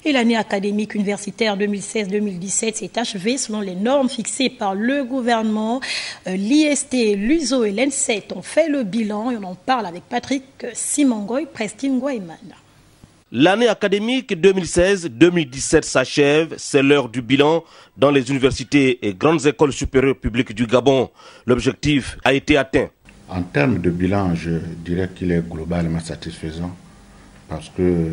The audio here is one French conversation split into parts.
Et l'année académique universitaire 2016-2017 s'est achevée selon les normes fixées par le gouvernement. L'IST, l'USO et l'ENSET ont fait le bilan et on en parle avec Patrick Simangoy, Prestine Guayman. L'année académique 2016-2017 s'achève, c'est l'heure du bilan dans les universités et grandes écoles supérieures publiques du Gabon. L'objectif a été atteint. En termes de bilan, je dirais qu'il est globalement satisfaisant parce que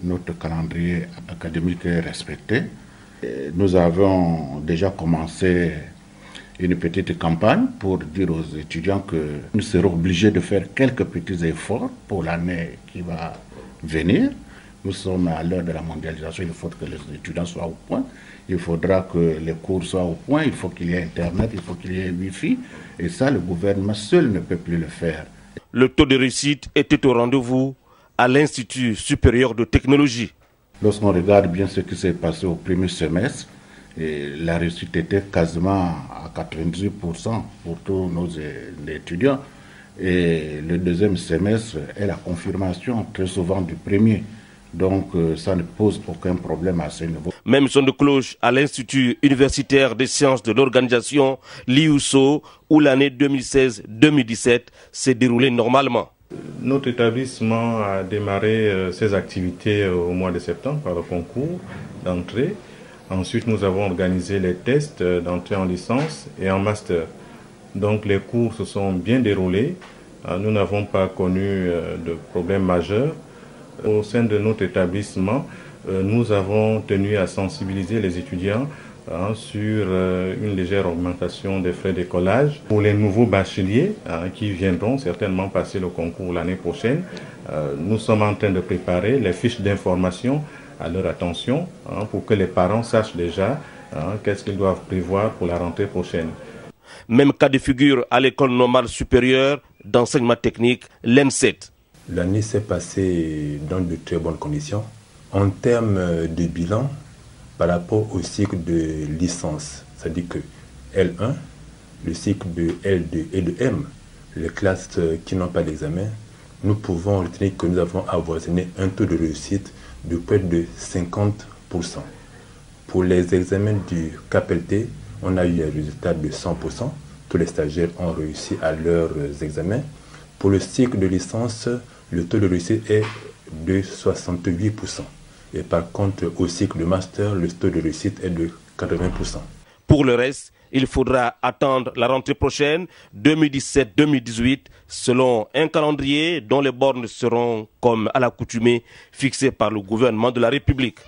notre calendrier académique est respecté. Nous avons déjà commencé une petite campagne pour dire aux étudiants que nous serons obligés de faire quelques petits efforts pour l'année qui va venir. Nous sommes à l'heure de la mondialisation, il faut que les étudiants soient au point, il faudra que les cours soient au point, il faut qu'il y ait Internet, il faut qu'il y ait Wi-Fi, et ça, le gouvernement seul ne peut plus le faire. Le taux de réussite était au rendez-vous à l'Institut supérieur de technologie. Lorsqu'on regarde bien ce qui s'est passé au premier semestre, la réussite était quasiment à 98% pour tous nos étudiants. Et le deuxième semestre est la confirmation très souvent du premier. Donc ça ne pose aucun problème à ce niveau. Même son de cloche à l'Institut universitaire des sciences de l'organisation, l'IUSO, où l'année 2016-2017 s'est déroulée normalement. Notre établissement a démarré ses activités au mois de septembre par le concours d'entrée. Ensuite, nous avons organisé les tests d'entrée en licence et en master. Donc les cours se sont bien déroulés. Nous n'avons pas connu de problème majeur. Au sein de notre établissement, nous avons tenu à sensibiliser les étudiants sur une légère augmentation des frais d'écolage. Pour les nouveaux bacheliers qui viendront certainement passer le concours l'année prochaine, nous sommes en train de préparer les fiches d'information à leur attention pour que les parents sachent déjà qu'est-ce qu'ils doivent prévoir pour la rentrée prochaine. Même cas de figure à l'école normale supérieure d'enseignement technique, l'ENSET. L'année s'est passée dans de très bonnes conditions. En termes de bilan, par rapport au cycle de licence, c'est-à-dire que L1, le cycle de L2 et de M, les classes qui n'ont pas d'examen, nous pouvons retenir que nous avons avoisiné un taux de réussite de près de 50%. Pour les examens du KPLT, on a eu un résultat de 100%. Tous les stagiaires ont réussi à leurs examens. Pour le cycle de licence, le taux de réussite est de 68%. Et par contre, au cycle de master, le taux de réussite est de 80%. Pour le reste, il faudra attendre la rentrée prochaine, 2017-2018, selon un calendrier dont les bornes seront, comme à l'accoutumée, fixées par le gouvernement de la République.